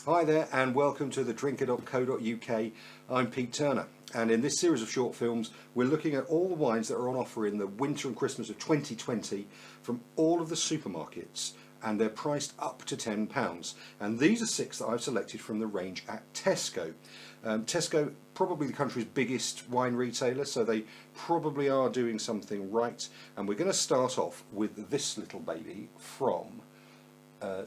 Hi there and welcome to the drinker.co.uk. I'm Pete Turner, and in this series of short films we're looking at all the wines that are on offer in the winter and Christmas of 2020 from all of the supermarkets, and they're priced up to £10. And these are 6 that I've selected from the range at Tesco. Tesco, probably the country's biggest wine retailer, so they probably are doing something right. And we're going to start off with this little baby from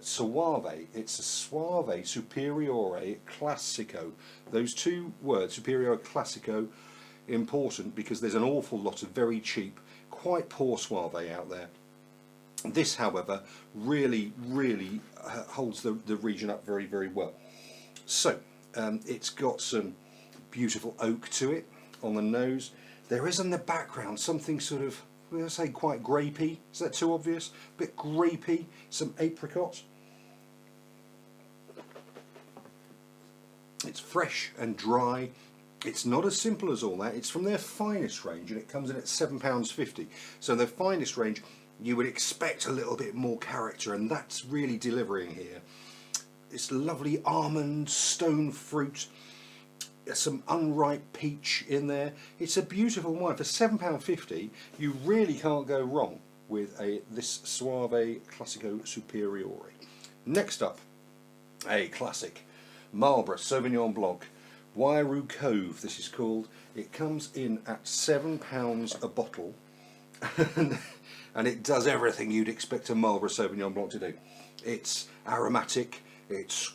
Soave. It's a Suave Superiore Classico. Those two words, Superiore Classico, important because there's an awful lot of very cheap, quite poor Suave out there. This, however, really holds the region up very, very well. So, it's got some beautiful oak to it on the nose. There is in the background something sort of, we're going to say quite grapey. Is that too obvious? A bit grapey, some apricot. It's fresh and dry. It's not as simple as all that. It's from their finest range and it comes in at £7.50. So their finest range, you would expect a little bit more character, and that's really delivering here. It's lovely almond, stone fruit, some unripe peach in there. It's a beautiful wine. For £7.50 you really can't go wrong with this Suave Classico Superiore. Next up, a classic Marlborough Sauvignon Blanc, Wairu Cove this is called. It comes in at £7 a bottle and it does everything you'd expect a Marlborough Sauvignon Blanc to do. It's aromatic, it's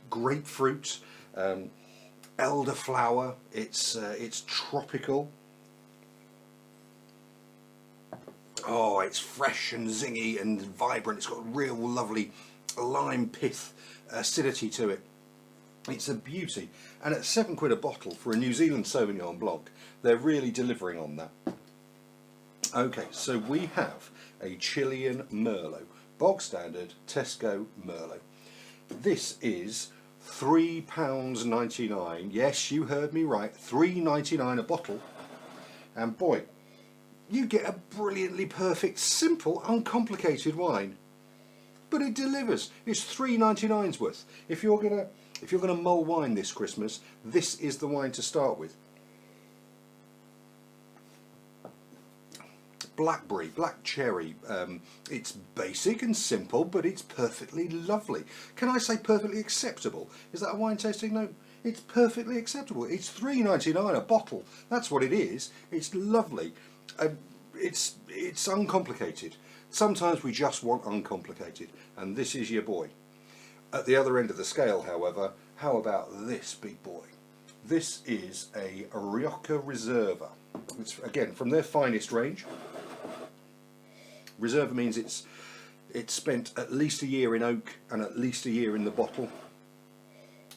grapefruit, elderflower, it's tropical. Oh, it's fresh and zingy and vibrant. It's got real lovely lime pith acidity to it. It's a beauty, and at £7 a bottle for a New Zealand Sauvignon Blanc, they're really delivering on that. Okay, so we have a Chilean Merlot, bog standard Tesco Merlot. This is £3.99. Yes, you heard me right, £3.99 a bottle. And boy, you get a brilliantly perfect, simple, uncomplicated wine. But it delivers. It's £3.99's worth. If you're gonna mull wine this Christmas, this is the wine to start with. Blackberry, black cherry. It's basic and simple, but it's perfectly lovely. Can I say perfectly acceptable? Is that a wine tasting note? It's perfectly acceptable. It's £3.99 a bottle. That's what it is. It's lovely. It's uncomplicated. Sometimes we just want uncomplicated, and this is your boy. At the other end of the scale, however, how about this big boy? This is a Rioja Reserva. It's again from their finest range. Reserva means it's spent at least a year in oak and at least a year in the bottle,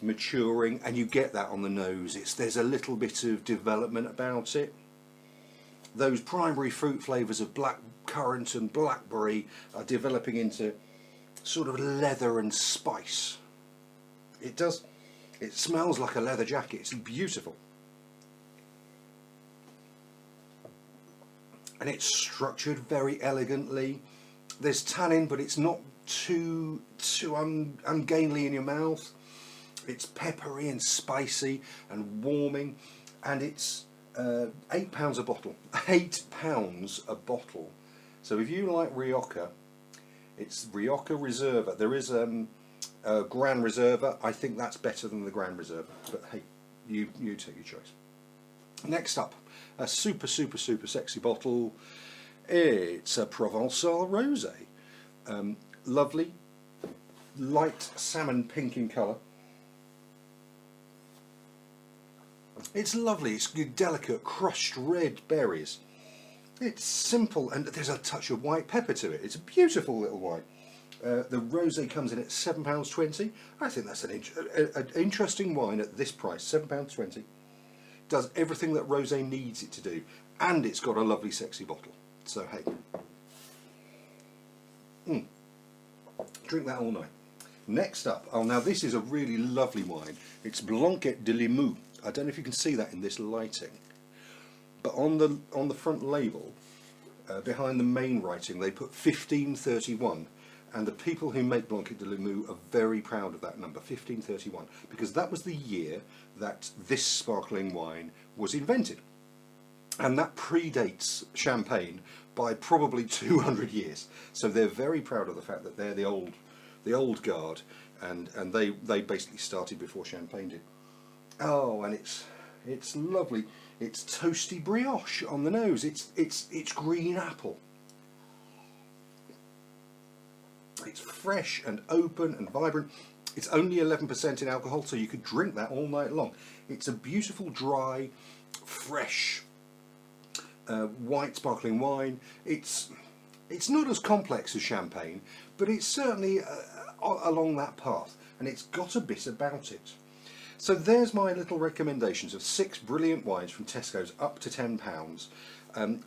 maturing, and you get that on the nose. There's a little bit of development about it. Those primary fruit flavours of black currant and blackberry are developing into sort of leather and spice. It smells like a leather jacket. It's beautiful. And it's structured very elegantly. There's tannin, but it's not too ungainly in your mouth. It's peppery and spicy and warming, and it's £8 a bottle. £8 a bottle. So if you like Rioja, it's Rioja Reserva. There is a Gran Reserva. I think that's better than the Gran Reserva, but hey, you take your choice. Next up, a super sexy bottle. It's a Provencal Rose. Lovely, light salmon pink in colour. It's lovely. It's delicate, crushed red berries. It's simple, and there's a touch of white pepper to it. It's a beautiful little wine. The rosé comes in at £7.20. I think that's an interesting wine at this price, £7.20. Does everything that rosé needs it to do, and it's got a lovely, sexy bottle. So hey, drink that all night. Next up, oh now this is a really lovely wine. It's Blanquette De Limou. I don't know if you can see that in this lighting, but on the front label, behind the main writing, they put 1531, And the people who make Blanquette de Limoux are very proud of that number, 1531, because that was the year that this sparkling wine was invented. And that predates champagne by probably 200 years. So they're very proud of the fact that they're the old guard, and they basically started before champagne did. Oh, and it's lovely. It's toasty brioche on the nose. It's green apple. It's fresh and open and vibrant. It's only 11% in alcohol, so you could drink that all night long. It's a beautiful, dry, fresh, white sparkling wine. It's not as complex as champagne, but it's certainly along that path, and it's got a bit about it. So there's my little recommendations of 6 brilliant wines from Tesco's, up to £10.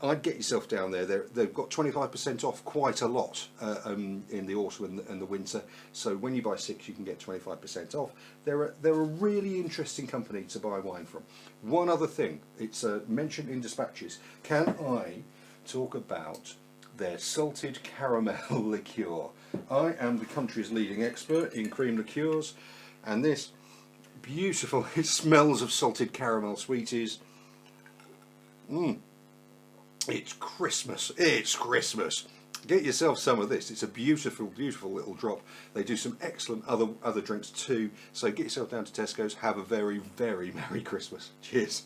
I'd get yourself down there. They've got 25% off quite a lot in the autumn and the winter. So when you buy 6, you can get 25% off. They're a really interesting company to buy wine from. One other thing, it's mentioned in dispatches. Can I talk about their salted caramel liqueur? I am the country's leading expert in cream liqueurs, and this beautiful, it smells of salted caramel sweeties. It's Christmas. It's Christmas. Get yourself some of this. It's a beautiful, beautiful little drop. They do some excellent other drinks too. So get yourself down to Tesco's. Have a very, very Merry Christmas. Cheers.